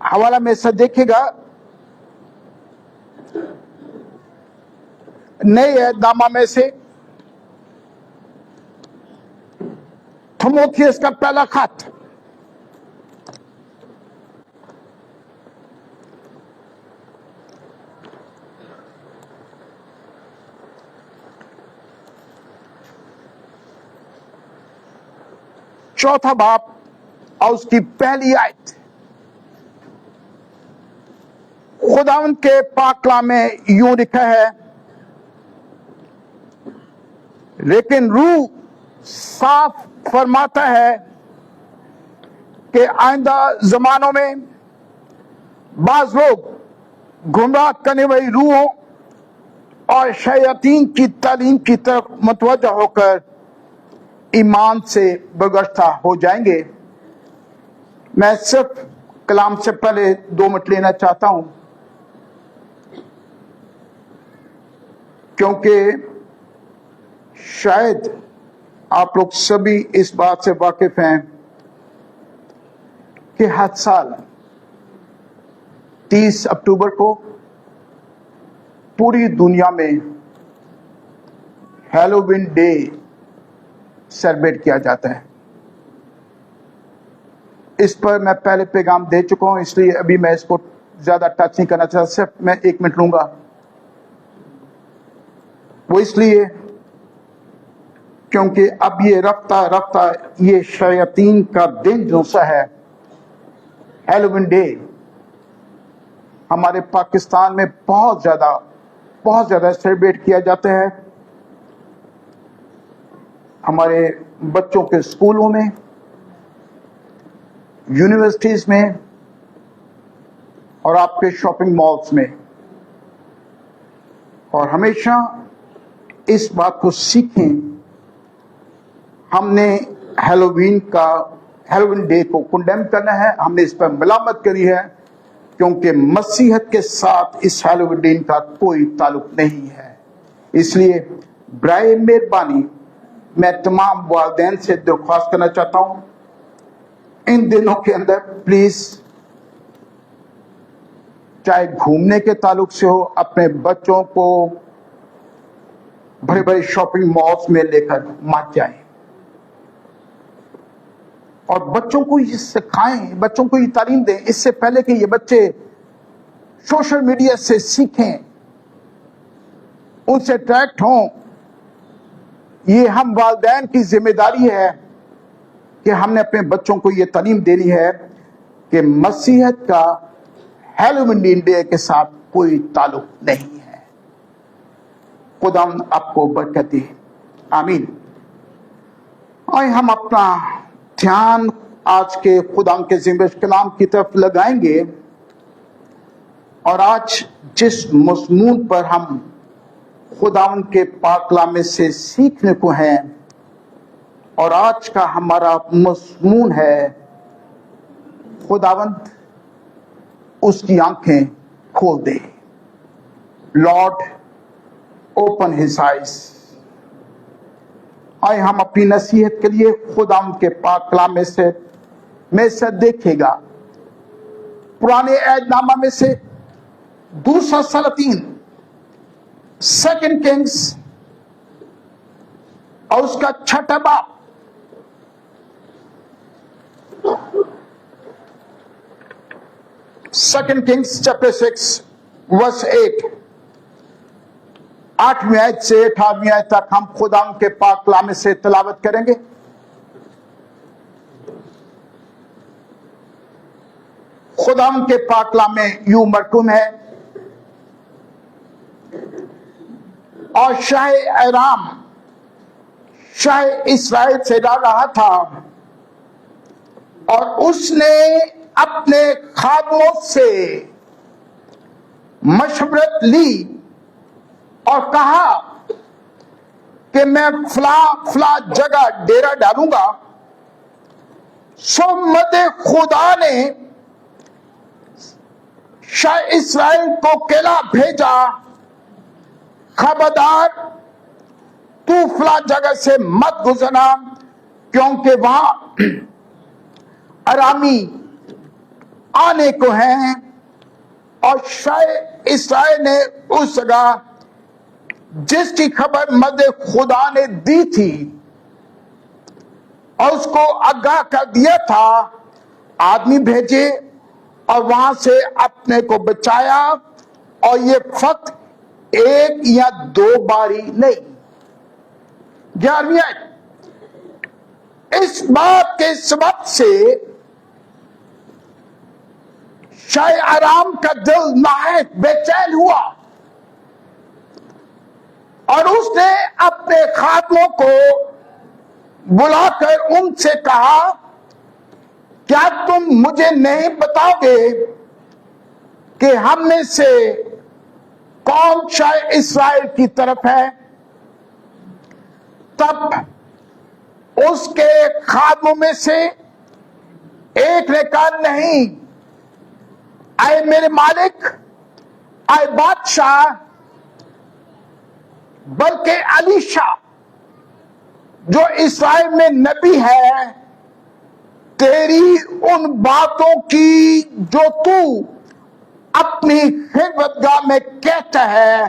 हवाला में से देखिएगा, नए ऐतनामा में से थिमोथियस का पहला खत, चौथा बाब और उसकी पहली आयत। खुदावंद के पाक कलाम में यूं लिखा है, लेकिन रूह साफ फरमाता है कि आइंदा जमानों में बाज लोग गुमराह करने वाली रूहों और शयातीन की तालीम की तरफ मुतवज्जह होकर ईमान से बगश्ता हो जाएंगे। मैं सिर्फ कलाम से पहले 2 मिनट लेना चाहता हूं, क्योंकि शायद आप लोग सभी इस बात से वाकिफ हैं कि हर साल 30 अक्टूबर को पूरी दुनिया में हैलोवीन डे सेलिब्रेट किया जाता है। इस पर मैं पहले पैगाम दे चुका हूं, इसलिए अभी मैं इसको ज्यादा टच नहीं करना चाहता, सिर्फ मैं 1 मिनट लूंगा। वो इसलिए क्योंकि अब ये रफ्ता रफ्ता ये शयातीन का दिन जो सा है, हैलोवीन डे, हमारे पाकिस्तान में बहुत ज्यादा सेलिब्रेट किया जाता है। हमारे बच्चों के स्कूलों में, यूनिवर्सिटीज में और आपके शॉपिंग मॉल्स में। और हमेशा इस बात को सीखें, हमने हैलोवीन डे को कंडेम करना है, हमने इस पर मलामत करी है, क्योंकि मसीहत के साथ इस हैलोवीन डे का कोई ताल्लुक नहीं है। इसलिए बराए मेहरबानी मैं तमाम वालिदैन से दरख्वास्त करना चाहता हूं, इन दिनों के अंदर प्लीज, चाहे घूमने के ताल्लुक से हो, अपने बच्चों को बड़े बड़े शॉपिंग मॉल्स में लेकर मत जाएं और बच्चों को ये सिखाएं, बच्चों को ये तालीम दें, इससे पहले कि ये बच्चे सोशल मीडिया से सीखें, उनसे अट्रैक्ट हों। ये हम वालिदैन की जिम्मेदारी है कि हमने अपने बच्चों को ये तालीम देनी है कि मसीहत का हैलोवीन डे के साथ कोई ताल्लुक नहीं है। खुदा आपको बरकत दे, आमीन। और हम अपना ध्यान आज के खुदा के ज़िम्मे कलाम की तरफ लगाएंगे। और आज जिस मज़मून पर हम खुदावंद के पाक कलाम में से सीखने को हैं, और आज का हमारा मज़मून है, खुदावंद उसकी आंखें खोल दे। Lord open his eyes. आए हम अपनी नसीहत के लिए खुदावंद के पाक कलाम में से देखेगा, पुराने ऐहदनामा में से दूसरा सलातीन, 2 किंग्स और उसका 6ठा बाब, सेकंड किंग्स चैप्टर 6 वर्स 8, 8वीं आयत से 18वीं आयत तक हम खुदा के पाक कलाम से तिलावत करेंगे। खुदा के पाक कलाम में यूं मरकूम है, और शाह अराम शाह इस्राइल से लड़ रहा था, और उसने अपने खादमों से मशवरत ली और कहा कि मैं फला जगह डेरा डालूंगा। सो मदे खुदा ने शाह इस्राइल को केला भेजा, खबरदार तू फला जगह से मत गुजरना, क्योंकि वहां अरामी आने को हैं। और शायद इसराइल ने उस जगह जिसकी खबर मदद खुदा ने दी थी और उसको आगाह कर दिया था, आदमी भेजे और वहां से अपने को बचाया। और ये फक्त एक या दो बारी नहीं। 11वीं आयत, इस बात के सबब से शाय आराम का दिल नाहक बेचैन हुआ और उसने अपने खादमों को बुलाकर उनसे कहा, क्या तुम मुझे नहीं बताओगे कि हम में से कौन शायद इस्राएल की तरफ है? तब उसके खादमों में से एक ने कहा, नहीं, आए मेरे मालिक, आए बादशाह, बल्कि अलीशा जो इस्राएल में नबी है, तेरी उन बातों की जो तू अपनी खिदमतगाह में कहता है,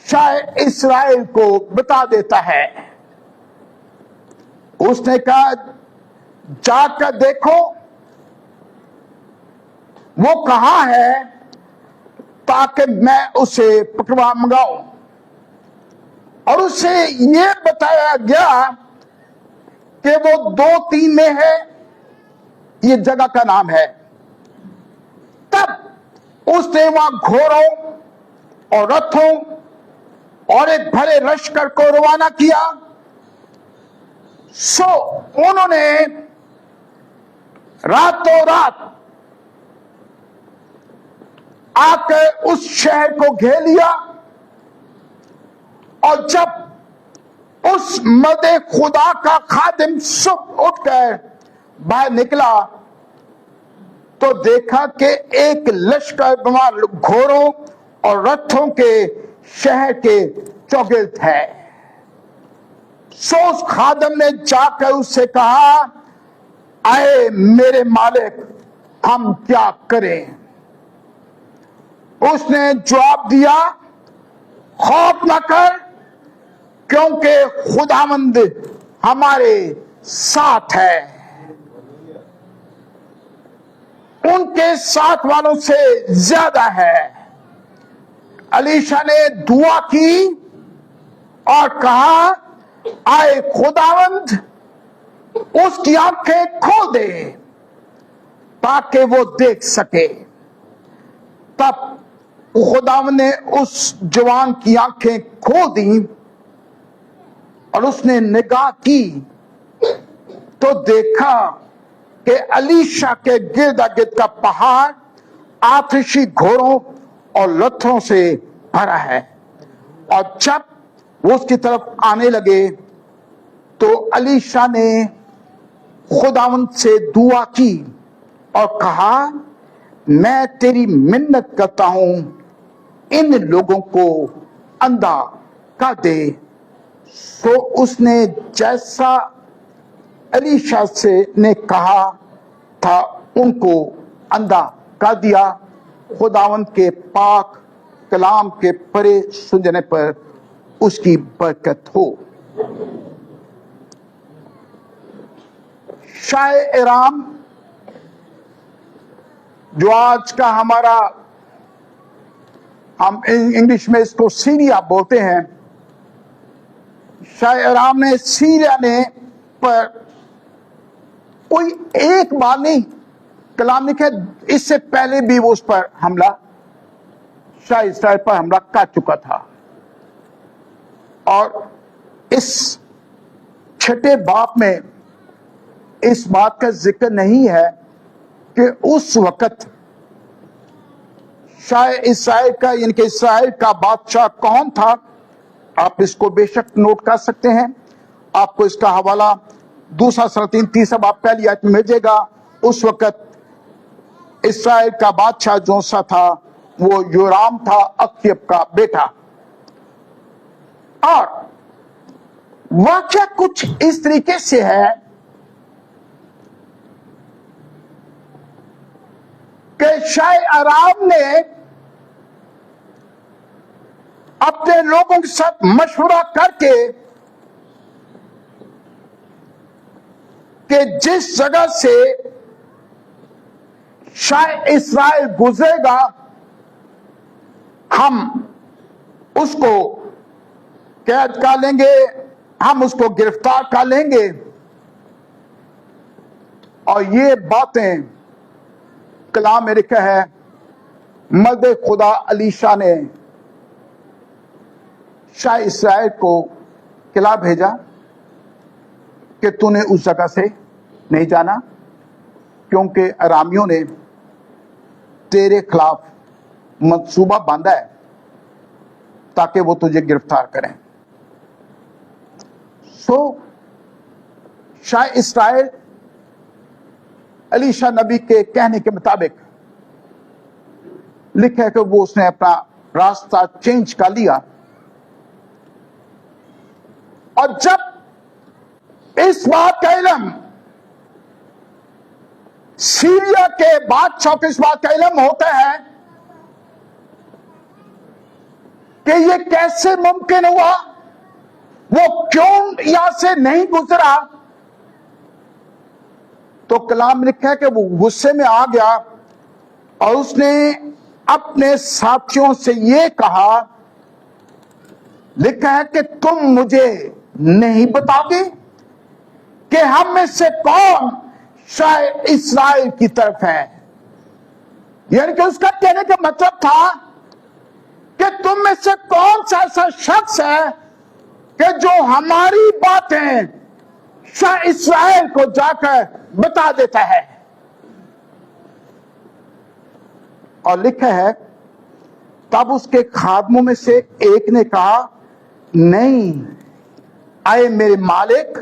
शायद इस्राएल को बता देता है। उसने कहा, जाकर देखो वो कहां है, ताकि मैं उसे पकड़वा मंगाऊं। और उसे यह बताया गया कि वो 2-3 में है, ये जगह का नाम है। तब उसने वहां घोड़ों और रथों और एक भरे लश्कर को रवाना किया। सो उन्होंने रातों रात आकर उस शहर को घेर लिया। और जब उस मदे खुदा का खादिम सुबह उठकर बाहर निकला तो देखा कि एक लश्कर घोड़ों और रथों के शहर के चौगिर्द है। सो उस खादिम ने जाकर उससे कहा, आए मेरे मालिक, हम क्या करें? उसने जवाब दिया, खौफ न कर, क्योंकि खुदावंद हमारे साथ है, उनके साथ वालों से ज्यादा है। अलीशा ने दुआ की और कहा, आए खुदावंद उसकी आंखें खोल दे ताकि वो देख सके। तब खुदावंद ने उस जवान की आंखें खोल दी और उसने निगाह की तो देखा कि अलीशा के गिरदा गिर्द का पहाड़ आतिशी घोड़ों और लथों से भरा है। और जब वो उसकी तरफ आने लगे तो अलीशा ने खुदावंद से दुआ की और कहा, मैं तेरी मिन्नत करता हूं, इन लोगों को अंधा कर दे। सो उसने जैसा अलीशा से ने कहा था उनको अंधा कर दिया। खुदावंद के पाक कलाम के परे सुनने पर उसकी बरकत हो। शाय-ए-राम जो आज का हमारा, हम इंग्लिश में इसको सीरिया बोलते हैं, शाय-ए-राम ने सीरिया ने पर कोई एक बार नहीं, कलाम लिखे इससे पहले भी वो उस पर हमला, शाह इस्राएल पर हमला कर चुका था। और इस 6ठे बाब में इस बात का जिक्र नहीं है कि उस वक्त शाह इस्राएल का, यानी कि इस्राएल का बादशाह कौन था। आप इसको बेशक नोट कर सकते हैं। आपको इसका हवाला 2 Salatin 3 बाब पहली आयत में मिलेगा। उस वक्त इस्राएल का बादशाह जो सा था वो योराम था, अख्यब का बेटा। और वाक्य कुछ इस तरीके से है کہ شاہ ارام نے اپنے لوگوں کے ساتھ مشورہ کر کے کہ جس جگہ سے شاہ اسرائیل گزرے گا ہم اس کو قید کر لیں گے، ہم اس کو گرفتار کر لیں گے. اور یہ باتیں کلام میں لکھا ہے مرد خدا الیشا نے شاہ اسرائیل کو قلعہ بھیجا کہ تو نے اس جگہ سے نہیں جانا کیونکہ ارامیوں نے تیرے خلاف منصوبہ باندھا ہے تاکہ وہ تجھے گرفتار کریں. سو شاہ اسرائیل الیشا نبی کے کہنے کے مطابق لکھا ہے کہ وہ اس نے اپنا راستہ چینج کر لیا. اور جب اس بات کا علم سیریا کے بادشاہ کو اس بات کا علم ہوتا ہے کہ یہ کیسے ممکن ہوا، وہ کیوں یہاں سے نہیں گزرا، تو کلام لکھا ہے کہ وہ غصے میں آ گیا اور اس نے اپنے ساتھیوں سے یہ کہا، لکھا ہے کہ تم مجھے نہیں بتاؤ گے کہ ہم میں سے کون شاہ اسرائیل کی طرف ہے. یعنی کہ اس کا کہنے کا مطلب تھا کہ تم میں سے کون سا ایسا شخص ہے کہ جو ہماری باتیں شاہ اسرائیل کو جا کر بتا دیتا ہے. اور لکھا ہے تب اس کے خادموں میں سے ایک نے کہا، نہیں اے میرے مالک،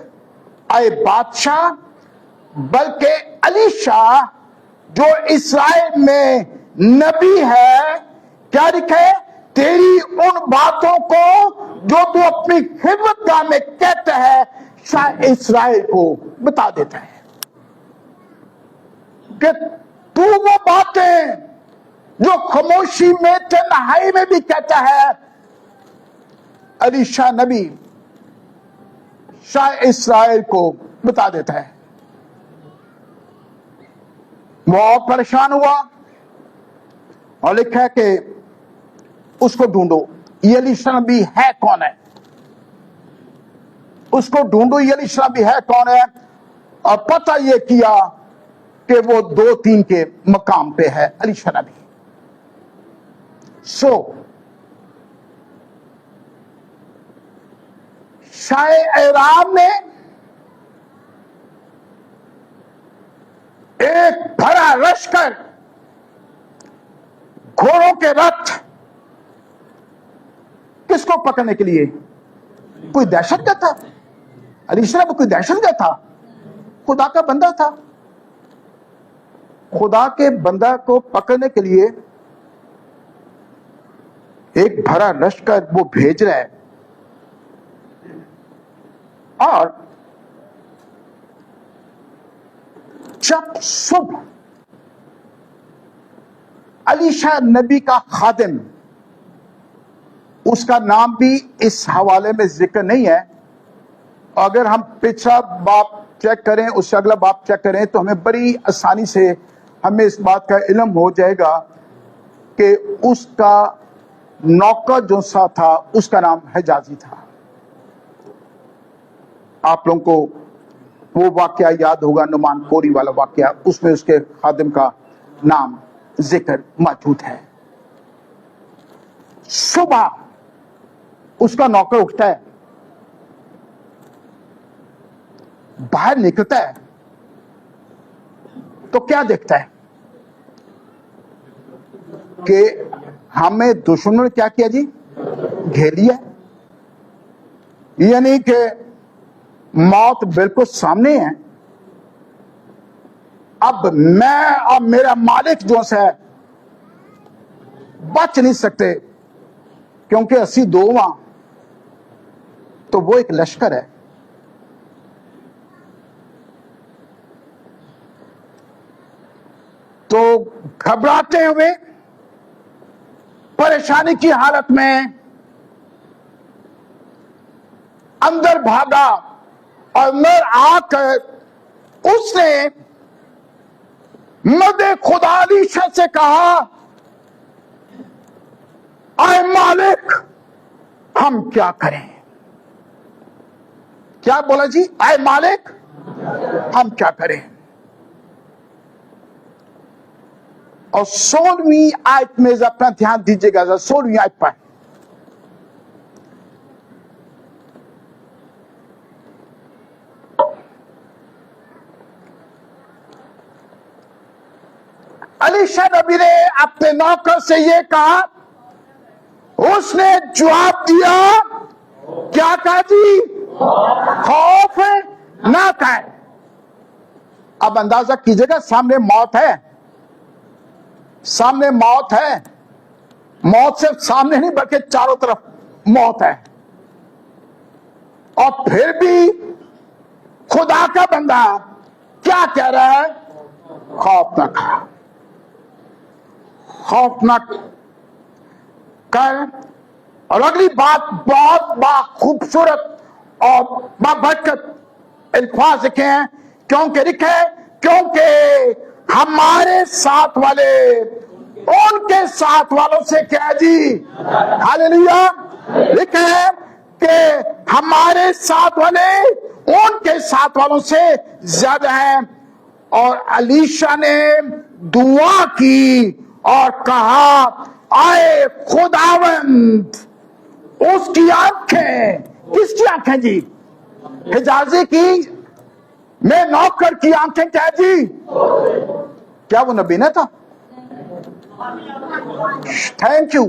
اے بادشاہ، بلکہ الیشا جو اسرائیل میں نبی ہے، کیا لکھے، تیری ان باتوں کو جو تو اپنی خدمت گاہ میں کہتا ہے شاہ اسرائیل کو بتا دیتا ہے. کہ تو وہ باتیں جو خاموشی میں تنہائی میں بھی کہتا ہے، الیشا نبی شاہ اسرائیل کو بتا دیتا ہے. بہت پریشان ہوا اور لکھا ہے کہ اس کو ڈھونڈو، یہ الیشا نبی ہے کون ہے، اس کو ڈھونڈو، یہ الیشا نبی ہے کون ہے. اور پتہ یہ کیا کہ وہ 2-3 کے مقام پہ ہے الیشا نبی. سو شاہ ارام نے ایک بھرا لشکر، گھوڑوں کے رتھ، کس کو پکڑنے کے لیے؟ کوئی دہشت گرد تھا؟ الیشا نبی کوئی دہشت گرد تھا؟ خدا کا بندہ تھا. خدا کے بندہ کو پکڑنے کے لیے ایک بھرا لشکر وہ بھیج رہا ہے. اور جب صبح الیشا نبی کا خادم، اس کا نام بھی اس حوالے میں ذکر نہیں ہے، اگر ہم پچھلا باب چیک کریں، اس سے اگلا باب چیک کریں تو ہمیں بڑی آسانی سے ہمیں اس بات کا علم ہو جائے گا کہ اس کا نوکر جو سا تھا اس کا نام حجازی تھا. آپ لوگوں کو وہ واقعہ یاد ہوگا، نعمان کوری والا واقعہ، اس میں اس کے خادم کا نام ذکر موجود ہے. صبح اس کا نوکر اٹھتا ہے، باہر نکلتا ہے تو کیا دیکھتا ہے کہ ہمیں دشمنوں نے کیا کیا جی؟ گھیر لیا. یعنی کہ موت بالکل سامنے ہے. اب میں اور میرا مالک جو ہے بچ نہیں سکتے کیونکہ 82 وہاں تو وہ ایک لشکر ہے. تو گھبراتے ہوئے پریشانی کی حالت میں اندر بھاگا اور اندر آ کر اس نے مرد خدا علیشا سے کہا اے مالک ہم کیا کریں؟ کیا بولا جی؟ اے مالک ہم کیا کریں؟ اور 16ویں آیت میں اپنا دھیان دیجیے گا، 16ویں آیت پر علیشا نبی نے اپنے نوکر سے یہ کہا، اس نے جواب دیا، کیا کہا جی؟ خوف نہ کر۔ اب اندازہ کیجئے گا، سامنے موت ہے، سامنے موت ہے، موت صرف سامنے نہیں بلکہ چاروں طرف موت ہے، اور پھر بھی خدا کا بندہ کیا کہہ رہا ہے؟ خوف نہ کر، خوف نہ کر۔ اور اگلی بات بہت خوبصورت اور بابرکت الفاظ لکھے ہیں، کیونکہ ہمارے ساتھ والے ان کے ساتھ والوں سے کیا جی؟ ہاللیلویا۔ لکھے ہیں کہ ہمارے ساتھ والے ان کے ساتھ والوں سے زیادہ ہیں۔ اور علیشا نے دعا کی اور کہا، اے خداوند، اس کی آنکھیں، کس کی آنکھیں جی؟ حجازی کی، میں نوکر کی آنکھیں کیا جی؟ کیا وہ نبی نہ تھا؟ تھینک یو،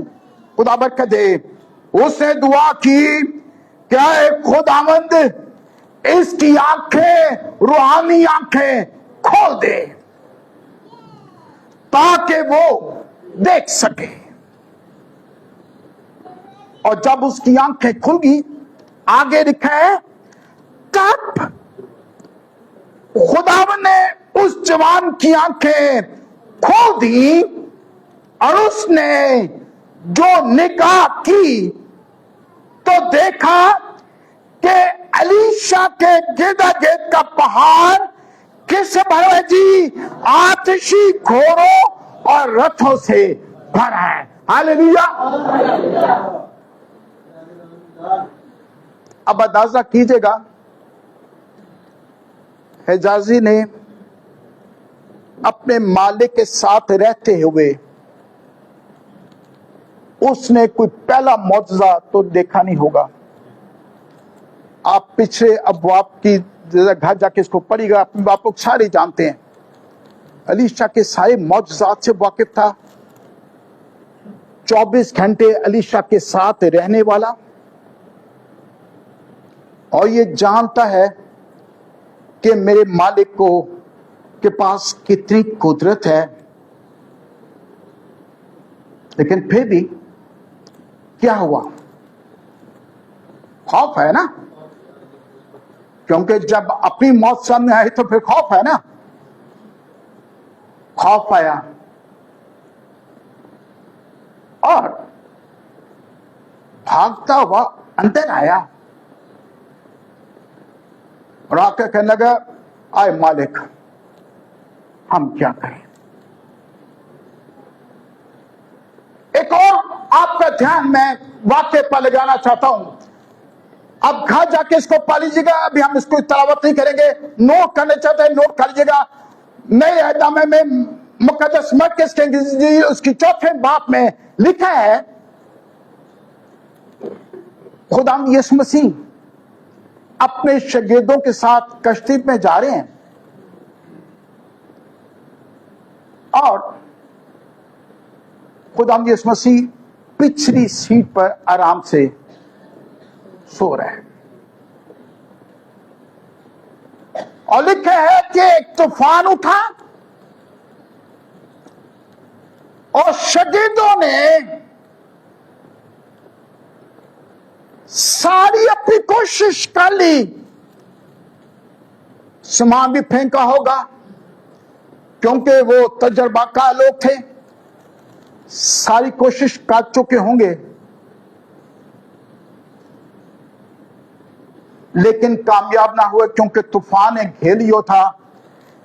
خدا برکت دے۔ اس نے دعا کی کہ اے خداوند، اس کی آنکھیں، روحانی آنکھیں کھول دے تاکہ وہ دیکھ سکے۔ اور جب اس کی آنکھیں کھل گئی، آگے لکھا ہے، تب خداوند نے اس جوان کی آنکھیں کھول دی اور اس نے جو نگاہ کی تو دیکھا کہ علیشا کے گرد گرد کا پہاڑ کس سے بھرا ہے جی؟ آتشی گھوڑوں اور رتھوں سے بھرا ہے۔ ہاللیلویا۔ اب اندازہ کیجئے گا، حجازی نے اپنے مالک کے ساتھ رہتے ہوئے اس نے کوئی پہلا معجزہ تو دیکھا نہیں ہوگا۔ آپ پچھلے ابواب کی گھر جا کے اس کو پڑھی گا، آپ لوگ سارے جانتے ہیں، علیشا کے سارے معجزات سے واقف تھا، 24 گھنٹے علیشا کے ساتھ رہنے والا، اور یہ جانتا ہے کہ میرے مالک کو کے پاس کتنی قدرت ہے۔ لیکن پھر بھی کیا ہوا؟ خوف ہے نا، کیونکہ جب اپنی موت سامنے آئی تو پھر خوف ہے نا، خوف آیا اور بھاگتا ہوا اندر آیا اور آ کر کہنے لگا، اے مالک ہم کیا کریں؟ ایک اور آپ کا دھیان میں واقعے پر لگانا چاہتا ہوں، اب گھر جا کے اس کو پا لیجیے گا، ابھی ہم اس کو تلاوت نہیں کریں گے، نوٹ کرنے چاہتے ہیں نوٹ کر لیجیے گا۔ نئے عہد نامے میں مقدس مرکز کے انجیل اس کی 4 باب میں لکھا ہے، خدا یسوع مسیح اپنے شاگردوں کے ساتھ کشتی میں جا رہے ہیں اور خدا یسوع مسیح پچھلی سیٹ پر آرام سے سو رہے ہیں، اور لکھا ہے کہ ایک طوفان اٹھا اور شاگردوں نے ساری اپنی کوشش کر لی، سامان بھی پھینکا ہوگا، کیونکہ وہ تجربہ کار لوگ تھے، ساری کوشش کر چکے ہوں گے، لیکن کامیاب نہ ہوئے، کیونکہ طوفان گھیر لیا تھا۔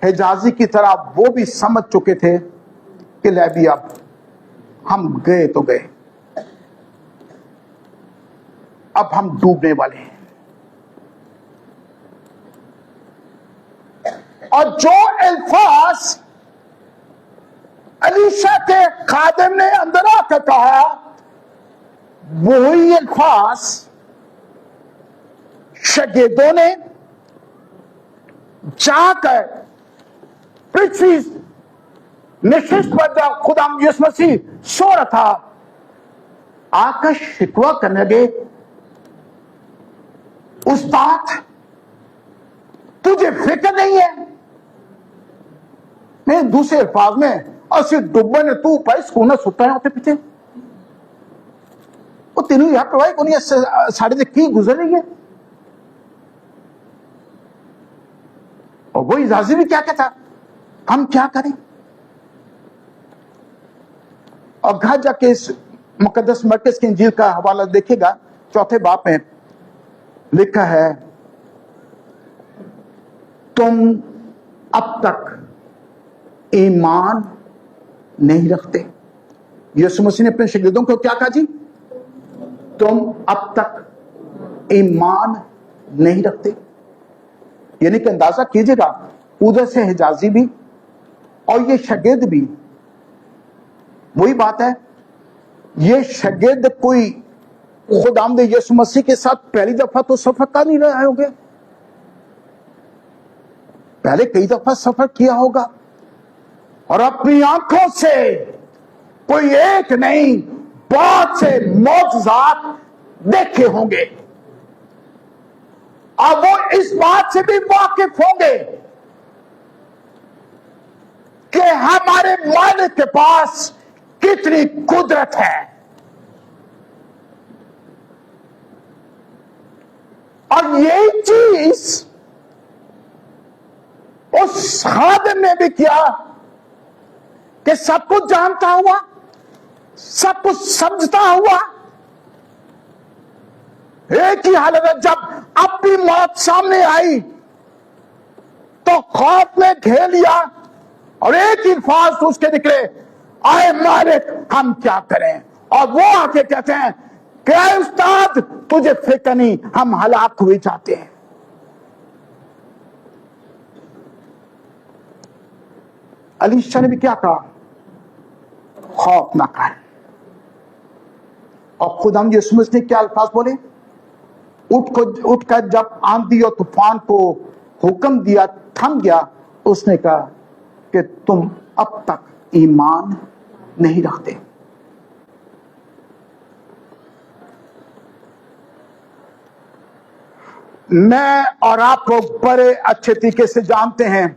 حجازی کی طرح وہ بھی سمجھ چکے تھے کہ لے بھی اب ہم گئے تو گئے، اب ہم ڈوبنے والے ہیں۔ اور جو الفاظ الیشا کے خادم نے اندر آ کر کہا، وہی الفاظ شاگردوں نے جا کر پرتھوی نشست پر جب خدا یسوع مسیح سو رہا تھا، آ کر شکوہ کرنے لگے، استاد تجھے فکر نہیں ہے؟ نہیں، دوسرے الفاظ میں اسی ڈبے نے تو پائے سکونہ ستا ہے ہوتے پیچھے، وہ تینوں یہاں پروائی کو نہیں ساڑھے دے کی گزر رہی ہے۔ اور وہ اجازی بھی کیا کہتا، ہم کیا کریں؟ اور گھر جا کے اس مقدس مرکز کی انجیل کا حوالہ دیکھے گا، چوتھے باب میں لکھا ہے، تم اب تک ایمان نہیں رکھتے۔ یسوع مسیح نے اپنے شاگردوں کو کیا کہا جی؟ تم اب تک ایمان نہیں رکھتے۔ یعنی کہ اندازہ کیجئے گا، ادھر سے حجازی بھی اور یہ شاگرد بھی، وہی بات ہے، یہ شاگرد کوئی خداوند یسوع مسیح کے ساتھ پہلی دفعہ تو سفر کر نہیں رہے ہوں گے، پہلے کئی دفعہ سفر کیا ہوگا، اور اپنی آنکھوں سے کوئی ایک نہیں بہت سے معجزات دیکھے ہوں گے، اور وہ اس بات سے بھی واقف ہوں گے کہ ہمارے مالک کے پاس کتنی قدرت ہے۔ اور یہی چیز اس خادم نے بھی کیا کہ سب کچھ جانتا ہوا، سب کچھ سمجھتا ہوا، ایک ہی حالت ہے، جب اپنی موت سامنے آئی تو خوف نے گھیر لیا، اور ایک ہی الفاظ اس کے نکلے، آئے مالک ہم کیا کریں؟ اور وہ آ کے کہتے ہیں کہ اے استاد تجھے فکر نہیں، ہم ہلاک ہوئے جاتے ہیں۔ الیشا نے بھی کیا کہا؟ خوف نہ کر۔ اور خداوند یسوع مسیح نے کیا الفاظ بولے؟ اٹھ کر جب آندھی اور طوفان کو حکم دیا، تھم گیا، اس نے کہا کہ تم اب تک ایمان نہیں رکھتے۔ میں اور آپ لوگ بڑے اچھے طریقے سے جانتے ہیں،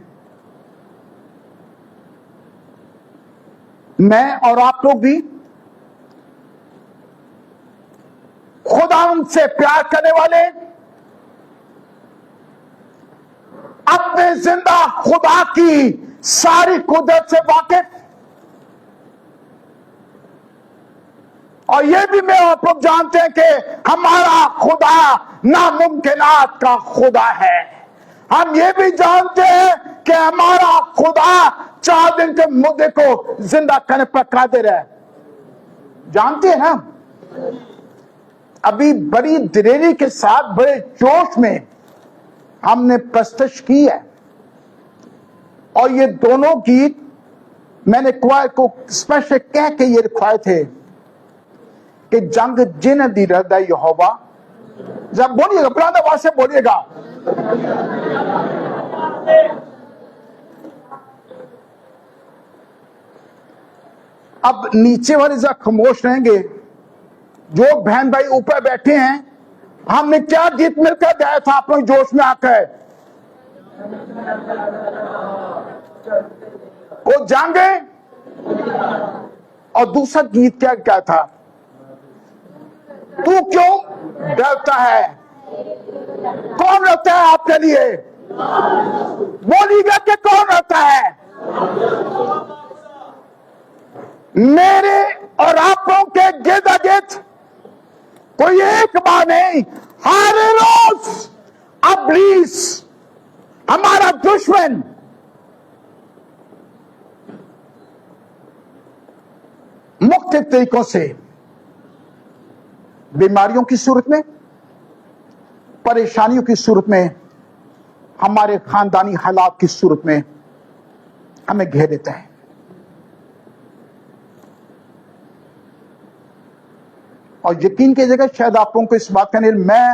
میں اور آپ لوگ بھی خدا ان سے پیار کرنے والے، اپنے زندہ خدا کی ساری قدرت سے واقف، اور یہ بھی میں آپ لوگ جانتے ہیں کہ ہمارا خدا ناممکنات کا خدا ہے۔ ہم یہ بھی جانتے ہیں کہ ہمارا خدا 4 دن کے مردے کو زندہ کرنے پر قادر ہے۔ جانتے ہیں نا؟ ابھی بڑی دلیری کے ساتھ بڑے جوش میں ہم نے پرستش کی ہے، اور یہ دونوں گیت میں نے کوائر کو اسپیشل کہہ کے یہ لکھوائے تھے کہ جنگ جن دی رد ہے یہوہ، جب بولیے گا بلند آواز سے بولیے گا، اب نیچے والے ذرا خاموش رہیں گے، جو بہن بھائی اوپر بیٹھے ہیں، ہم نے کیا گیت مل کر گایا تھا آپ لوگ جوش میں آ کر؟ وہ جانگے، اور دوسرا گیت کیا کیا تھا؟ تو کیوں ڈرتا ہے؟ کون ڈرتا ہے آپ کے لیے؟ بولیے گا کہ کون ڈرتا ہے؟ میرے اور آپوں کے گرد گرد کوئی ایک بار نہیں، ہر روز ابلیس ہمارا دشمن مختلف طریقوں سے بیماریوں کی صورت میں، پریشانیوں کی صورت میں، ہمارے خاندانی حالات کی صورت میں ہمیں گھیر لیتا ہے. اور یقین کی جگہ شاید آپ لوگوں کو اس بات کا علم، میں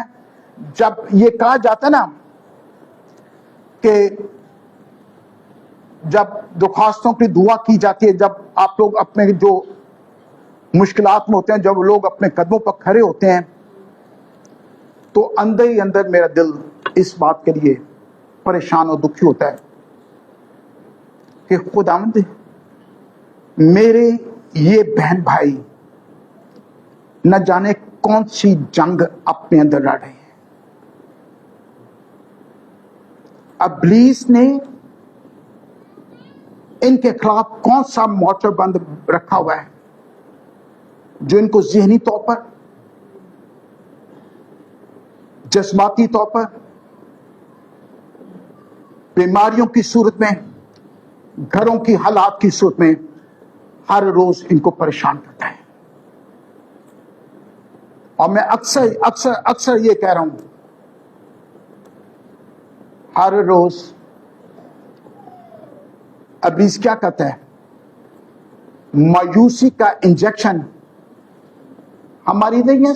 جب یہ کہا جاتا ہے نا کہ جب درخواستوں کی دعا کی جاتی ہے، جب آپ لوگ اپنے جو مشکلات میں ہوتے ہیں، جب لوگ اپنے قدموں پر کھڑے ہوتے ہیں، تو اندر ہی اندر میرا دل اس بات کے لیے پریشان اور دکھی ہوتا ہے کہ خداوند میرے یہ بہن بھائی نہ جانے کون سی جنگ اپنے اندر لڑ رہے ہیں. ابلیس نے ان کے خلاف کون سا موٹر بند رکھا ہوا ہے جو ان کو ذہنی طور پر، جذباتی طور پر، بیماریوں کی صورت میں، گھروں کی حالات کی صورت میں ہر روز ان کو پریشان کرتا ہے. اور میں اکثر یہ کہہ رہا ہوں، ہر روز ابلیس کیا کرتا ہے؟ مایوسی کا انجیکشن ہماری نہیں ہے،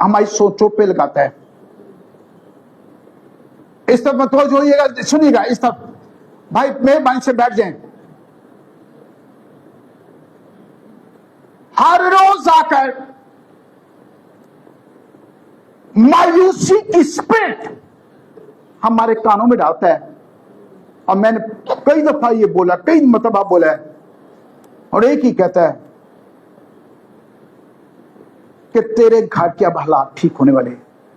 ہماری سوچوں پہ لگاتا ہے. اس طرف متوجہ ہوئیے گا، سنیے گا، اس طرف بھائی مہربانی سے بیٹھ جائیں. ہر روز آ کر مایوسی کی اسپرٹ ہمارے کانوں میں ڈالتا ہے. اور میں نے کئی دفعہ یہ بولا، کئی مرتبہ بولا ہے، اور ایک ہی کہتا ہے کہ تیرے گھر کے اب حالات ٹھیک ہونے والے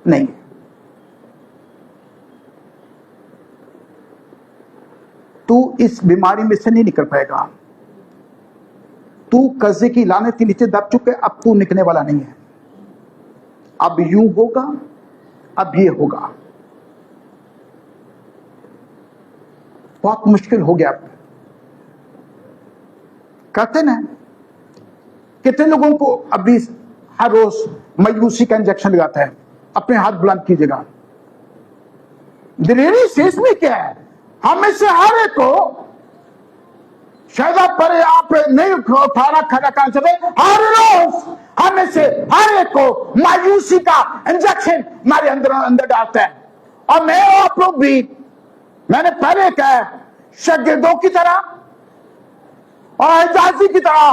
نہیں ہیں. تو اس بیماری میں سے نہیں نکل پائے گا. تو قرضے کی لعنت کے نیچے دب چکے، اب تو نکلنے والا نہیں ہے. اب یوں ہوگا، اب یہ ہوگا. بہت مشکل ہو گیا. کہتے نا کتنے لوگوں کو ابھی ہر روز مایوسی کا انجیکشن لگاتا ہے. اپنے ہاتھ بلند کیجیے گا. دلیری سے اس میں کیا ہے؟ ہم میں سے ہر ایک کو، شاید آپ نہیں اٹھانا کھڑا کرنا چاہتے، ہر روز ہم میں سے ہر ایک کو مایوسی کا انجیکشن ہمارے اندر ڈالتا ہے. اور میں آپ لوگ بھی، میں نے پہلے کہا، شاگردوں کی طرح اور اعزازی کی طرح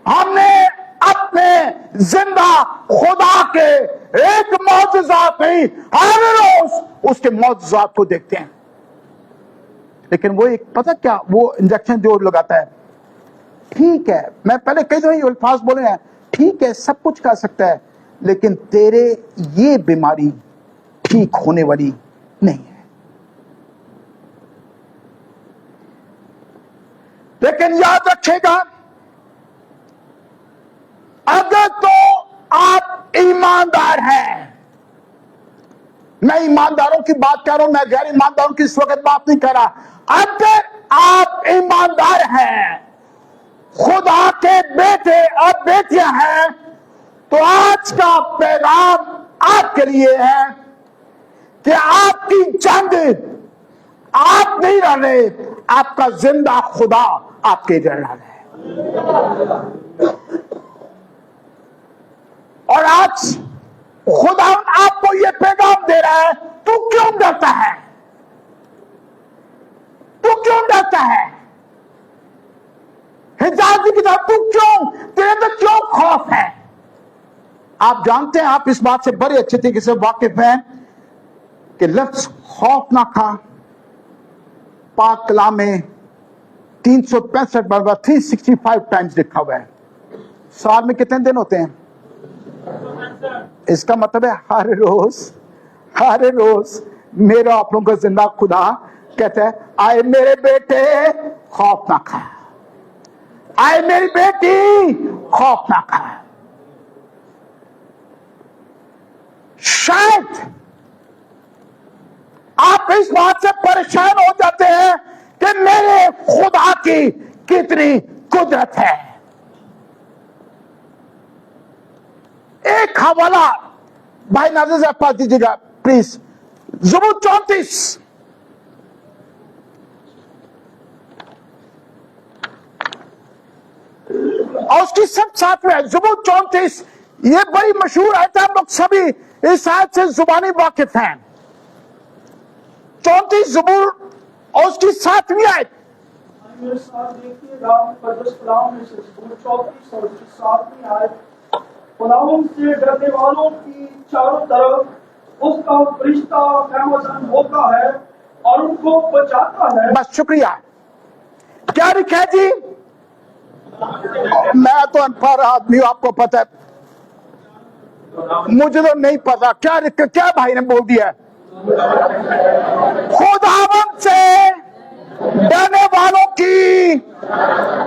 ہم نے اپنے زندہ خدا کے ایک معجزات نہیں، ہر روز اس کے معجزات کو دیکھتے ہیں. لیکن وہ ایک پتہ کیا، وہ انجیکشن جو لگاتا ہے، ٹھیک ہے، میں پہلے کئی دفعہ یہ الفاظ بولے ہیں، ٹھیک ہے سب کچھ کر سکتا ہے، لیکن تیرے یہ بیماری ٹھیک ہونے والی نہیں ہے. لیکن یاد رکھے گا، اگر تو آپ ایماندار ہیں، میں ایمانداروں کی بات کر رہا ہوں، میں غیر ایمانداروں کی اس وقت بات نہیں کر رہا. اگر آپ ایماندار ہیں، خدا کے بیٹے اور بیٹیاں ہیں، تو آج کا پیغام آپ کے لیے ہے کہ آپ کی جنگ آپ نہیں لڑ رہے، آپ کا زندہ خدا آپ کے لڑ رہا ہے. اور آج خدا آپ کو یہ پیغام دے رہا ہے، تو کیوں ڈرتا ہے؟ تو کیوں ڈرتا ہے؟ حجازی کی طرح تو کیوں، تیرے اندر کیوں خوف ہے؟ آپ جانتے ہیں، آپ اس بات سے بڑے اچھے طریقے سے واقف ہیں کہ لفظ خوف نہ کھا پاک کلام میں 365 بار 365 ٹائمز لکھا ہوا ہے. سال میں کتنے دن ہوتے ہیں؟ اس کا مطلب ہے ہر روز میرا آپ لوگوں کا زندہ خدا کہتے ہیں آئے میرے بیٹے خوف نہ کھا, آئے میری بیٹی خوف نہ کھا. شاید آپ اس بات سے پریشان ہو جاتے ہیں کہ میرے خدا کی کتنی قدرت ہے. ایک حوالہ بھائی ناظر صاحب پاس دیجیے گا پلیز, زبور 34 اور اس کی سب ساتھ میں ہے. زبور 34 یہ بڑی مشہور آیت ہے, ہم لوگ سبھی اس آیت سے زبانی واقف ہیں. 34 زبور اور اس کی 7ویں آیت. میرے ساتھ دیکھیے رام مقدس کلام میں سے زبور 34 اور اس کی 7ویں آیت. خداوند سے ڈرنے والوں کی چاروں طرف اس کا فرشتہ خیمہ ہوتا ہے اور ان کو بچاتا ہے. بس شکریہ. کیا لکھا ہے جی؟ میں تو ان پڑھ آدمی ہوں, آپ کو پتہ ہے, مجھے تو نہیں پتا کیا کیا بھائی نے بول دیا. خداوند سے ڈرنے والوں کی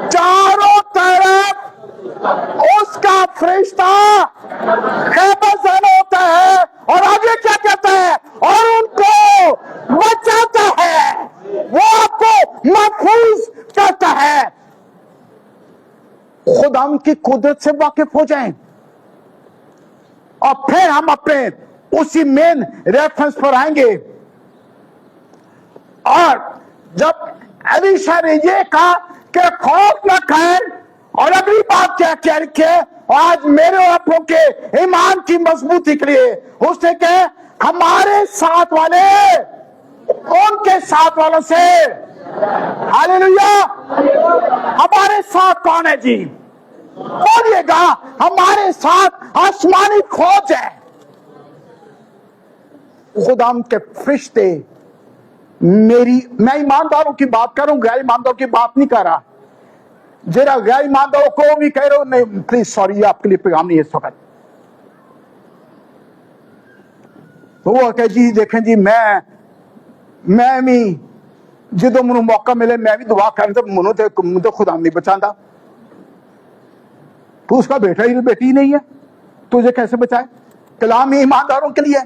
چاروں طرف اس کا فرشتہ خیمہ زن ہوتا ہے, اور آگے کیا کہتا ہے, اور ان کو بچاتا ہے, وہ آپ کو محفوظ کرتا ہے. خداوند کی قدرت سے واقف ہو جائیں اور پھر ہم اپنے اسی مین ریفرنس پر آئیں گے. اور جب الیشا نے یہ کہا کہ خوف نہ کھائیں, اور اگلی بات کیا لکھے, آج میرے اور آپ کے ایمان کی مضبوطی کے لیے اس نے کہا ہمارے ساتھ والے ان کے ساتھ والوں سے. ہاللیلویا. ہمارے ساتھ کون ہے جی؟ بولیے گا. ہمارے ساتھ آسمانی فوج ہے. خدام کے فرشتے میں ایمانداروں کی بات کروں, غیر ایمانداروں کی بات نہیں کر رہا. جرا غیر ایمانداروں کو بھی کہہ رہا ہوں, نہیں پلیز سوری, یہ آپ کے لیے پیغام نہیں ہے اس وقت. وہ کہ جی دیکھیں جی میں بھی جدو منو موقع ملے میں بھی دعا کرتا, منو تو خدا نہیں بچاتا. تو اس کا بیٹا ہی بیٹی نہیں ہے, تجھے کیسے بچائے؟ کلام ہی ایمانداروں کے لیے.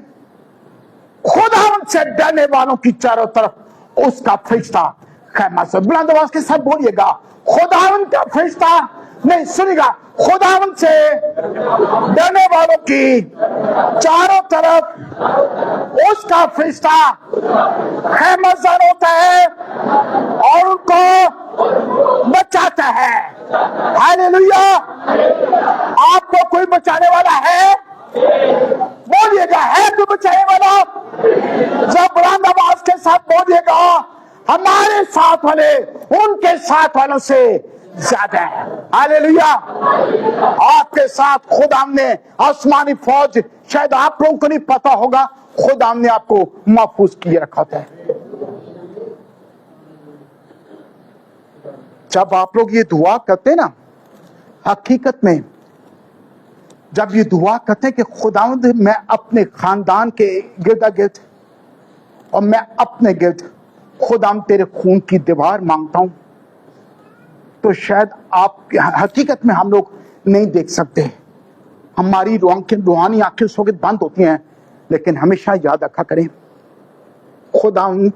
خدا ان سے ڈرنے والوں کی چاروں طرف اس کا فرشتہ خیمہ سے. بلند آواز کے ساتھ بولیے گا, خدا ان کا فرشتہ, نہیں سنی گا, خدا ان سے ڈرنے والوں کی چاروں طرف اس کا فرشتہ خیمہ زن ہوتا ہے اور ان کو بچاتا ہے. ہاللیلویا. آپ کو کوئی بچانے والا ہے؟ بولیے گا, ہے کوئی بچانے والا؟ جب بلند آواز کے ساتھ بولیے گا, ہمارے ساتھ والے ان کے ساتھ والوں سے زیادہ ہے. ہاللیلویا. آپ کے ساتھ خدا نے آسمانی فوج, شاید آپ لوگوں کو نہیں پتا ہوگا, خدا نے آپ کو محفوظ کیے رکھا ہے. جب آپ لوگ یہ دعا کرتے نا, حقیقت میں جب یہ دعا کرتے ہیں کہ خداوند میں اپنے خاندان کے گرد گرد اور میں اپنے گرد خداوند تیرے خون کی دیوار مانگتا ہوں, تو شاید آپ حقیقت میں ہم لوگ نہیں دیکھ سکتے, ہماری روحانی آنکھیں اس وقت بند ہوتی ہیں. لیکن ہمیشہ یاد رکھا کریں, خداوند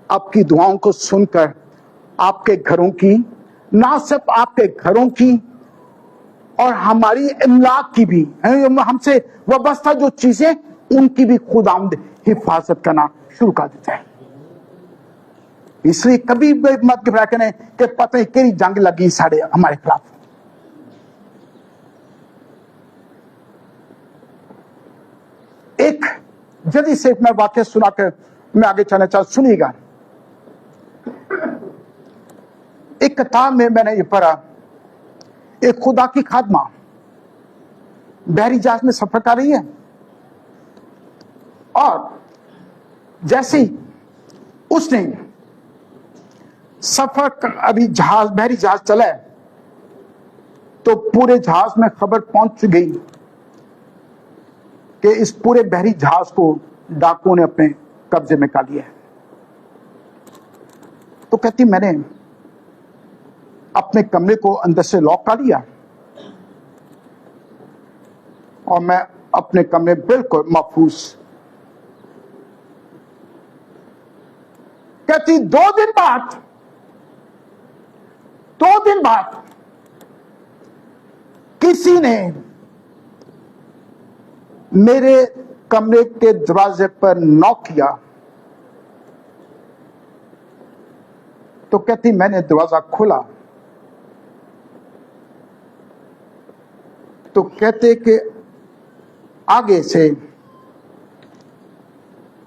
آپ کی دعاؤں کو سن کر آپ کے گھروں کی, نہ صرف آپ کے گھروں کی اور ہماری املاک کی بھی, ہم سے وابستہ جو چیزیں ان کی بھی خداوند حفاظت کرنا شروع کر دیتا ہے. اس لیے کبھی مت گھبرا کریں کہ پتہ نہیں کیڑی جنگ لگی ہمارے خلاف. ایک جلدی سے میں واقعہ سنا کر میں آگے چلنا چاہتا, سنیے گا. ایک کتاب میں نے یہ پڑھا, ایک خدا کی خادمہ بحری جہاز میں سفر کر رہی ہے, اور جیسے ہی اس نے سفر ابھی بحری جہاز چلا ہے تو پورے جہاز میں خبر پہنچ گئی کہ اس پورے بحری جہاز کو ڈاکوؤں نے اپنے قبضے میں کر لیا ہے. तो कहती मैंने अपने कमरे को अंदर से लॉक कर लिया और मैं अपने कमरे बिल्कुल महफूज। कहती 2 दिन बाद किसी ने मेरे कमरे के दरवाजे पर नॉक किया। तो कहती मैंने दरवाजा खोला तो कहते कि आगे से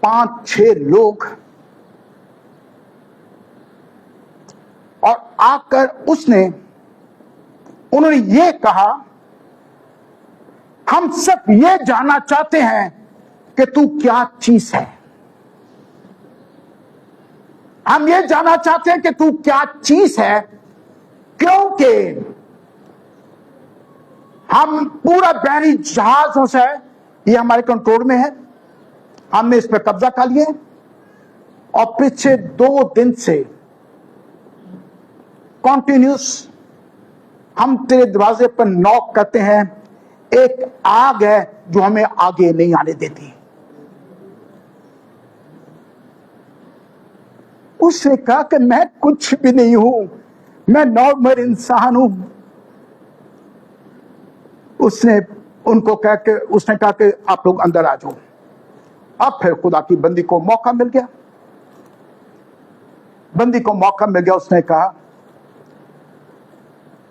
5-6 लोग और आकर उन्होंने ये कहा, हम सिर्फ ये जानना चाहते हैं कि तू क्या चीज है। हम ये जानना चाहते हैं कि तू क्या चीज है, क्योंकि हम पूरा बहरी जहाजों से, ये हमारे कंट्रोल में है, हमने इस पर कब्जा कर लिया और पिछले 2 दिन से कॉन्टिन्यूस हम तेरे दरवाजे पर नॉक करते हैं। एक आग है जो हमें आगे नहीं आने देती। उसने कहा कि मैं कुछ भी नहीं हूं, मैं नॉर्मल इंसान हूं। उसने कहा कि आप लोग अंदर आ जाओ। अब फिर खुदा की बंदी को मौका मिल गया। उसने कहा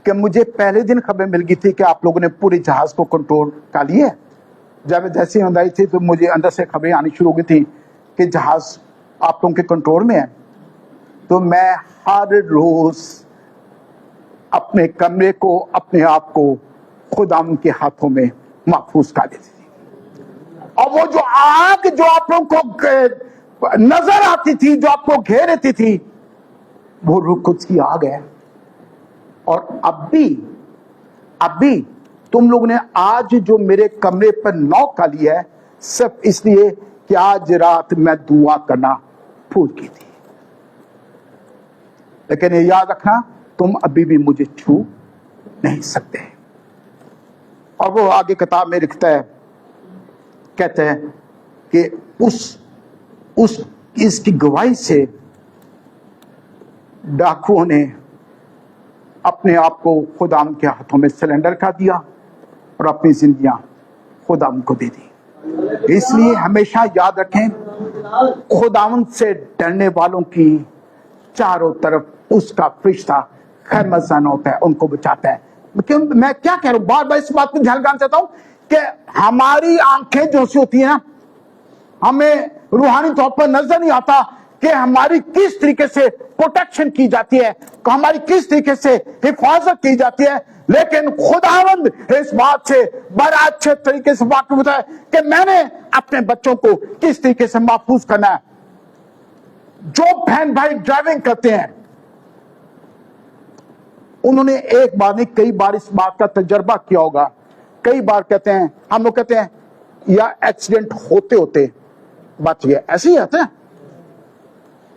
कि मुझे पहले दिन खबर मिल गई थी कि आप लोगों ने पूरे जहाज को कंट्रोल कर लिया। जब जैसे ही आई थी तो मुझे अंदर से खबरें आनी शुरू हो गई थी कि जहाज आप लोगों के कंट्रोल में है। तो मैं हर रोज अपने कमरे को, अपने आप को खुदा के हाथों में महफूज कर देती थी। और वो जो आग जो आप लोगों को नजर आती थी, जो आपको घेर लेती थी, वो रूह कुद्स की आग है। और अब भी तुम लोगों ने आज जो मेरे कमरे पर नॉक कर लिया है, सिर्फ इसलिए कि आज रात मैं दुआ करना भूल की थी। लेकिन ये याद रखना, तुम अभी भी मुझे छू नहीं सकते। और वो आगे किताब में लिखता है, कहते हैं कि इसकी गवाही से डाकुओं ने अपने आप को खुदाम के हाथों में सिलेंडर कर दिया और अपनी जिंदगियां खुदाम को दे दी। इसलिए हमेशा याद रखें, खुदाम से डरने वालों की चारों तरफ उसका फरिश्ता खैमज़न होता है, उनको बचाता है। मैं क्या कह रहा हूं, बार बार इस बात पर ध्यान लगाना चाहता हूं कि हमारी आंखें जो सी होती है ना, हमें रूहानी तौर पर नजर नहीं आता कि हमारी किस तरीके से प्रोटेक्शन की जाती है, हमारी किस तरीके से हिफाजत की जाती है। लेकिन खुदावंद इस बात से बड़ा अच्छे तरीके से वाकिफ होता है कि मैंने अपने बच्चों को किस तरीके से महफूज करना है। जो बहन भाई ड्राइविंग करते हैं, उन्होंने एक बार नहीं कई बार इस बात का तजर्बा किया होगा। कई बार कहते हैं, हम लोग कहते हैं या एक्सीडेंट होते होते बच गए, ऐसे ही आते हैं,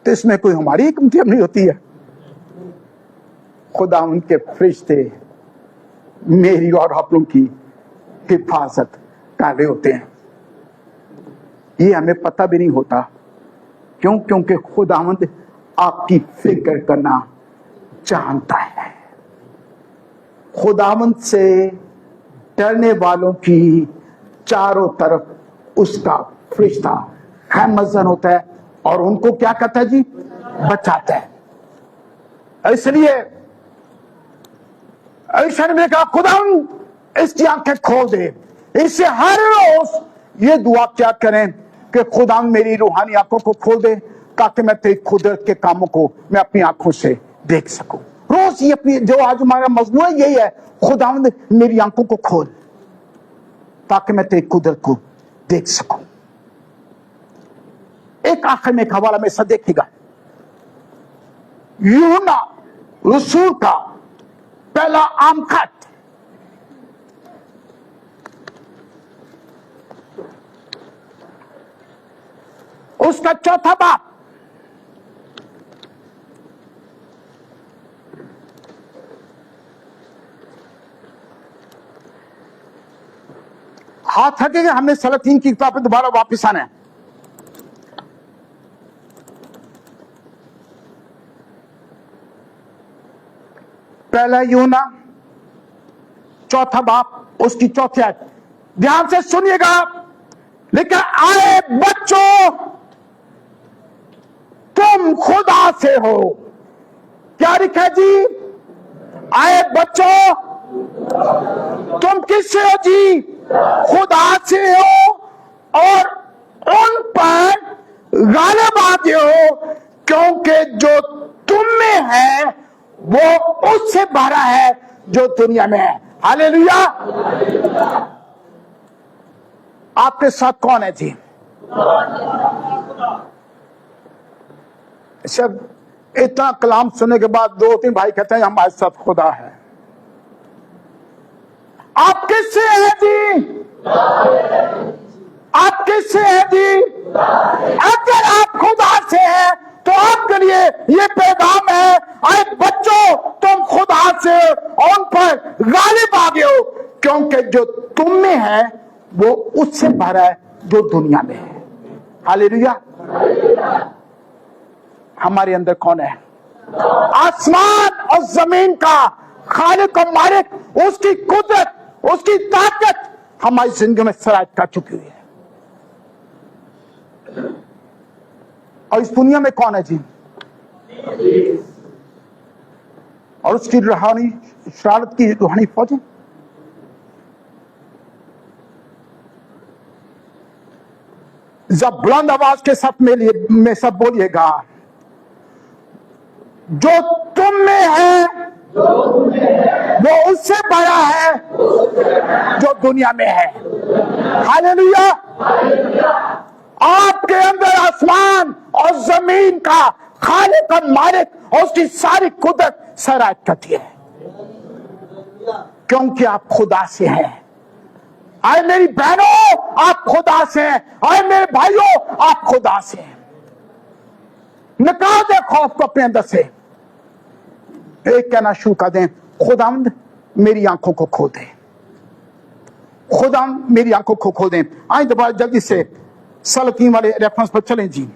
तो इसमें कोई हमारी हिकमत नहीं होती है। खुदा उनके फरिश्ते मेरी और आप लोगों की हिफाजत कर रहे होते हैं। ये हमें पता भी नहीं होता। क्यों? क्योंकि खुदावंद आपकी फिक्र करना जानता है। खुदावंद से डरने वालों की चारों तरफ उसका फरिश्ता खैमज़न होता है और उनको क्या करता है जी? बचाता है। इसलिए ईशा ने कहा, खुदावंद इसकी आंखें खोल दे। इससे हर रोज ये दुआ क्या करें कि खुदावंद मेरी रूहानी आंखों को खोल दे, ताकि मैं तेरी कुदरत के कामों को मैं अपनी आंखों से देख सकूं। रोज ये अपनी, जो आज हमारा मजमून है यही है, खुदावंद मेरी आंखों को खोल ताकि मैं तेरी कुदरत को देख सकूं। एक आखिर में एक हवाला में सब देखिएगा, यूहन्ना रसूल का पहला आम खत, उसका 4था बाब हाथ रखेंगे, हमने सलातीन की किताब पे दोबारा वापस आना है। पहला यूना चौथा बाप उसकी चौथी आयत, ध्यान से सुनिएगा। लेकिन आए बच्चों, तुम खुदा से हो। क्या लिखा जी? आए बच्चों, तुम किससे हो जी? खुदा से हो, और उन पर गालिब आते हो, क्योंकि जो तुम में है वो उससे भरा है जो दुनिया में है। हालेलुया। आपके साथ कौन है जी? सब इतना कलाम सुनने के बाद 2-3 भाई कहते हैं हमारे साथ खुदा है। आप किससे हैं जी? आप किससे हैं जी? अगर आप खुदा से हैं तो आपके लिए ये पैगाम है, आए बच्चों, तुम खुदा से उन पर गालिब आ गए हो, क्योंकि जो तुम में है वो उससे भरा है जो दुनिया में है। हालेलुया। हमारे अंदर कौन है? आसमान और जमीन का खालिक और मालिक, उसकी कुदरत, उसकी ताकत हमारी जिंदगी में सरायत कर चुकी हुई है। और इस दुनिया में कौन है जी? और उसकी रूहानी शरारत की रूहानी फौजें। जब बुलंद आवाज के साथ में सब बोलिएगा, जो तुम में है वो उससे बड़ा है जो दुनिया में है। हालेलुया। आपके अंदर आसमान और जमीन का खालिक और मालिक और उसकी सारी कुदरत सरायत करती है, क्योंकि आप खुदा से हैं। आए मेरी बहनों, आप खुदा से हैं। आए मेरे भाइयों, आप खुदा से हैं। निकाल दे खौफ को अपने अंदर से। एक कहना शुरू कर दें, खुदावंद मेरी आंखों को खोल दे। खुदावंद मेरी आंखों को खोल दें। आए दोबारा जल्दी से सलातीन वाले रेफरेंस पर चलें जी।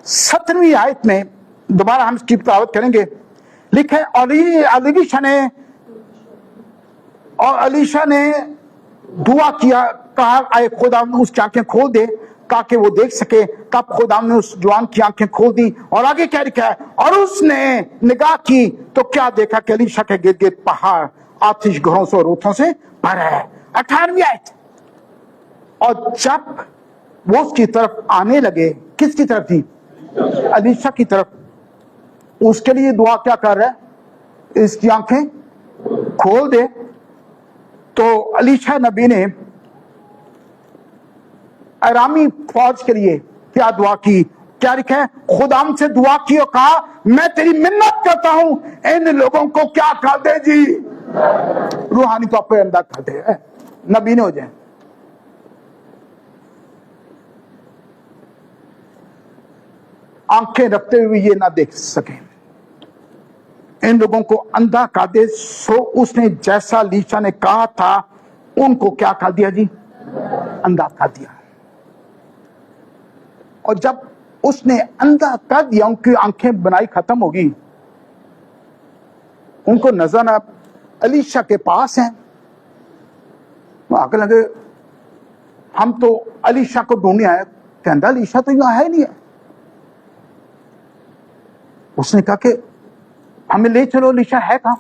सत्रहवीं आयत में दोबारा हम इसकी तिलावत करेंगे। लिखे अलीशा ने दुआ किया, कहा आए खुदा उसकी आंखें खोल दे ताकि वो देख सके। तब खुदा ने उस जवान की आंखें खोल दी। और आगे क्या लिखा है? और उसने निगाह की तो क्या देखा कि अलीशा के गिर्द गिर्द पहाड़ आतिश घरों से और रूथों से भरा है। 18वीं आयत, और जब वो उसकी तरफ आने लगे, किसकी तरफ थी? अलीशा की तरफ। उसके लिए दुआ क्या कर रहा है? इसकी आंखें खोल दे। तो अलीशा नबी ने अरामी फौज के लिए क्या दुआ की? क्या लिखा है? खुदाम से दुआ की और कहा, मैं तेरी मिन्नत करता हूं, इन लोगों को क्या कर दे जी? रूहानी तौर पर अंदर कर दे, नबी ने हो जाए। आंखें रखते हुए ये ना देख सके, इन लोगों को अंधा कर दे। सो उसने जैसा लीशा ने कहा था उनको क्या कर दिया जी? अंधा कर दिया। और जब उसने अंधा कर दिया, उनकी आंखें बनाई खत्म होगी, उनको नजर ना अलीशा के पास हैं। आगे लगे हम तो अलीशा को ढूंढने आए, कहता अलीशा तो यहां है नहीं है। उसने कहा कि हमें ले चलो, अलीशा है कहां?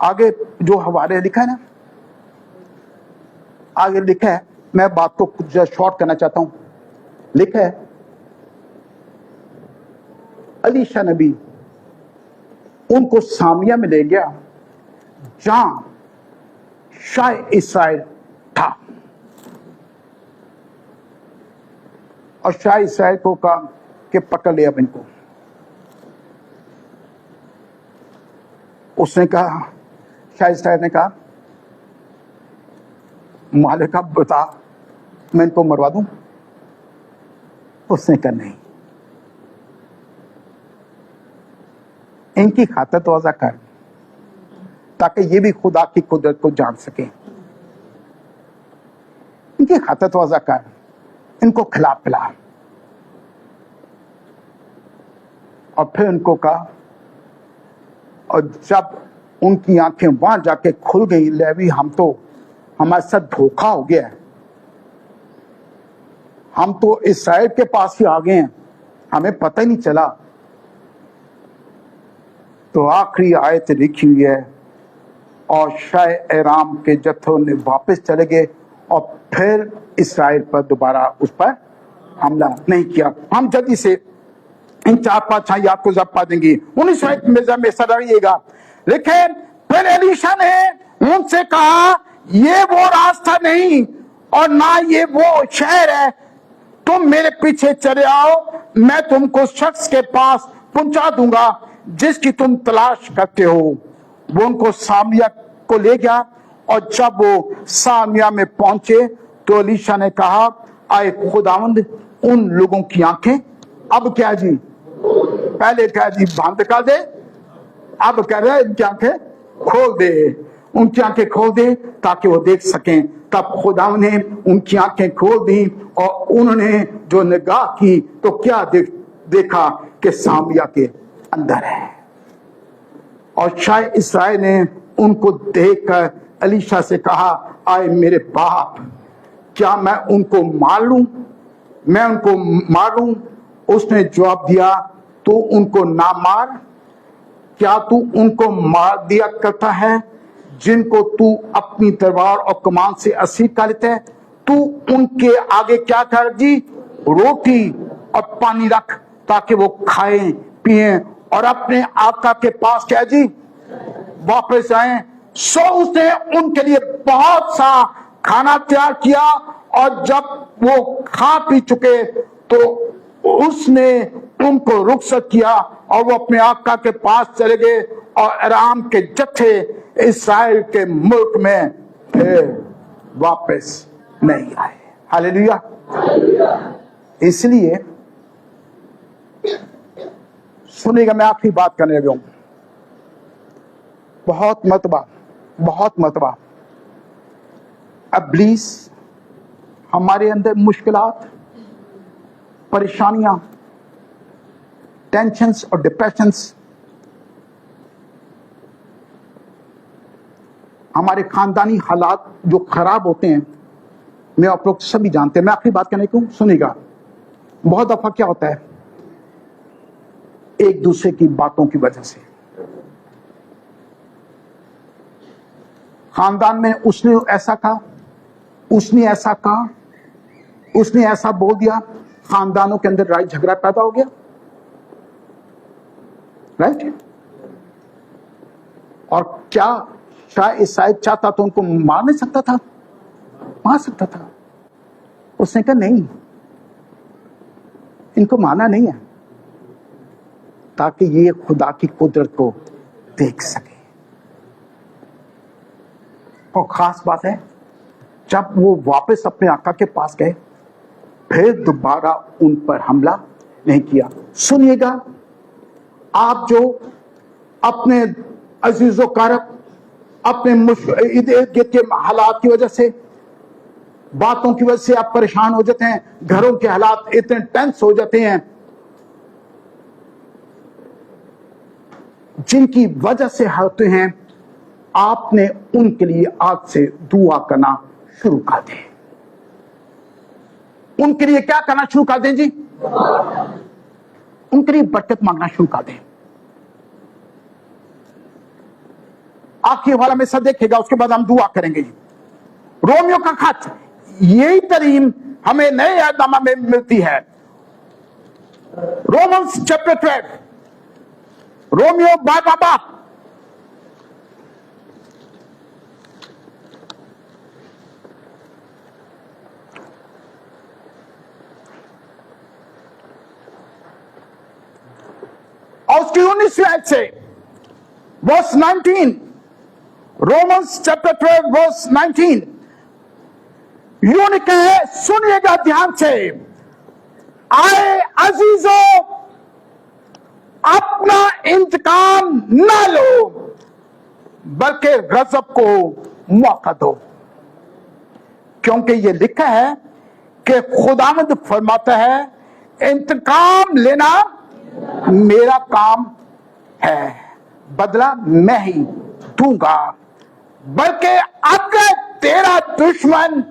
आगे जो हवाले लिखा है ना, आगे लिखा है, मैं बात को शॉर्ट करना चाहता हूं। लिखा है अलीशा नबी उनको सामिया में ले गया जहां शाह इस्राइल था, और शाह इस्राइल को कहा कि पकड़ लिया इनको। उसने कहा, शाह इस्राइल ने कहा मालिक अब बता मैं इनको मरवा दूं? उसने कहा नहीं, इनकी खातिर तवाज़ा कर ताकि ये भी खुदा की कुदरत को जान सके। इनकी खातिर तवाज़ा कर, इनको खिला पिला। और फिर उनको कहा, और जब उनकी आंखें वहां जाके खुल गई, लेवी हम तो हमारे साथ धोखा हो गया है, हम तो इस्राएल के पास ही आ गए हैं, हमें पता ही नहीं चला। तो आखिरी आयत लिखी हुई है, और शाह एराम के जत्थों ने वापस चले गए और फिर इस्राएल पर दोबारा उस पर हमला नहीं किया। हम जल्दी से इन 4-5 याद को जब पा देंगे, 19 में ऐसा रहिएगा। लेकिन फिर एलीशा ने उनसे कहा, ये वो रास्ता नहीं और ना ये वो शहर है, तुम मेरे पीछे चले आओ, मैं तुमको शख्स के पास पहुंचा दूंगा जिसकी तुम तलाश करते हो। वो उनको सामिया को ले गया, और जब वो सामिया में पहुंचे तो एलीशा ने कहा, आए खुदावंद, उन लोगों की आंखें अब क्या जी, पहले क्या जी बंद कर दे, अब कह रहे इनकी आंखें खोल दे, उनकी आंखें खोल दे ताकि वो देख सकें। तब खुदा ने उनकी आंखें खोल दी और उन्होंने जो निगाह की तो क्या देखा कि सामिया के अंदर है। और शायद इसराइल ने उनको देखकर एलीशा से कहा, आए मेरे बाप, क्या मैं उनको मार लूं? मैं उनको मारूं? उसने जवाब दिया, तू उनको ना मार। क्या तू उनको मार दिया करता है जिनको तू अपनी तलवार और कमान से असीर कर लेता है? तू उनके आगे क्या कर जी, रोटी और पानी रख ताकि वो खाएं पिएं और अपने आका के पास क्या जी वापस आए। सो उसने उनके लिए बहुत सा खाना तैयार किया, और जब वो खा पी चुके तो उसने उनको रुखसत किया और वो अपने आका के पास चले गए, और अराम के जत्थे इस्राएल के मुल्क में फिर वापस नहीं आए। हालेलुया। इसलिए सुनिएगा, मैं आखिरी बात करने लगा हूं। बहुत मतबा इब्लीस हमारे अंदर मुश्किलात, परेशानियां, टेंशन्स और डिप्रेशंस, हमारे खानदानी हालात जो खराब होते हैं, मैं आप लोग सभी जानते हैं। मैं आखिरी बात करने को सुनिएगा। बहुत दफा क्या होता है, एक दूसरे की बातों की वजह से खानदान में उसने ऐसा कहा, उसने ऐसा कहा, उसने ऐसा बोल दिया, खानदानों के अंदर लड़ाई झगड़ा पैदा हो गया। राइट? और क्या शायद ईसाई चाहता तो उनको मार नहीं सकता था? मार सकता था। उसने कहा नहीं, इनको मारना नहीं है, ताकि ये खुदा की कुदरत को देख सके। और खास बात है, जब वो वापस अपने आका के पास गए, फिर दोबारा उन पर हमला नहीं किया। सुनिएगा, आप जो अपने अजीजो कारब, अपने इर्द गिर्द के हालात की वजह से, बातों की वजह से आप परेशान हो जाते हैं, घरों के हालात इतने टेंस हो जाते हैं, जिनकी वजह से होते हैं, आपने उनके लिए आज से दुआ करना शुरू कर दें। उनके लिए क्या करना शुरू कर दें जी? उनके लिए बरकत मांगना शुरू कर दें। आखिरी वाला में सब देखेगा, उसके बाद हम दुआ करेंगे। रोमियो का खत, यही तालीम हमें नए अहदनामा में मिलती है। रोमन्स चैप्टर 12, रोमियो बाबा और उसकी 19वीं आयत से वर्स 19, रोमन्स चैप्टर 12 वर्स 19, यूं लिखा है, सुनिएगा ध्यान से, आए अजीजों, अपना इंतकाम ना लो बल्कि गजब को मौका दो। क्योंकि ये लिखा है कि खुदावंद फरमाता है, इंतकाम लेना मेरा काम है, बदला मैं ही दूंगा। बल्कि अगर तेरा दुश्मन,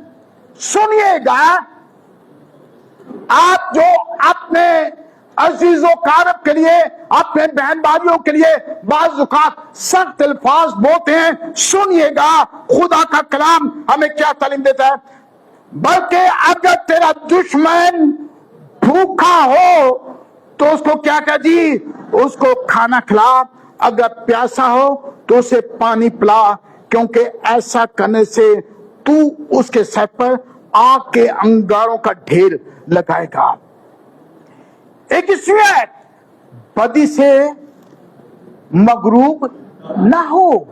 सुनिएगा, आप जो अपने अजीजों कारब के लिए, अपने बहन भाइयों के लिए बाज़ औक़ात सख्त अल्फाज बोलते हैं, सुनिएगा खुदा का कलाम हमें क्या तालीम देता है। बल्कि अगर तेरा दुश्मन भूखा हो तो उसको क्या कह जी, उसको खाना खिला, अगर प्यासा हो तो उसे पानी पिला, क्योंकि ऐसा करने से तू उसके सर पर आग के अंगारों का ढेर लगाएगा। एक इसमें बदी से मगरूब ना हो।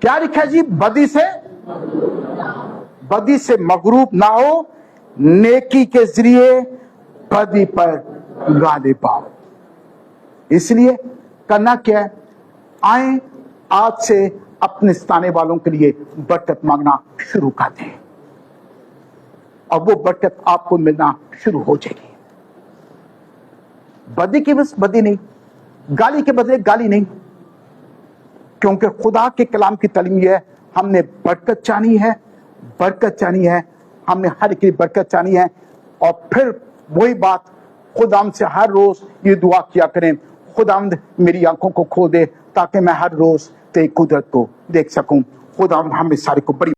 क्या लिखा जी, बदी से मगरूब ना हो, नेकी के जरिए बदी पर गालिब पाओ। इसलिए करना क्या है, आए आज से अपने सताने वालों के लिए बरकत मांगना शुरू कर दें और वो बरकत आपको मिलना शुरू हो जाएगी। बदी की बस बदी नहीं, गाली के बदले गाली नहीं, क्योंकि खुदा के कलाम की तालीम यह है, हमने बरकत चाहनी है, बरकत चाहनी है, हमने हर एक बरकत चाहनी है। और फिर वही बात, खुदावंद से हर रोज ये दुआ किया करें, खुदावंद मेरी आंखों को खोल दे ताकि मैं हर रोज तेरी कुदरत को देख सकूं। खुदावंद हमें सारे को बड़ी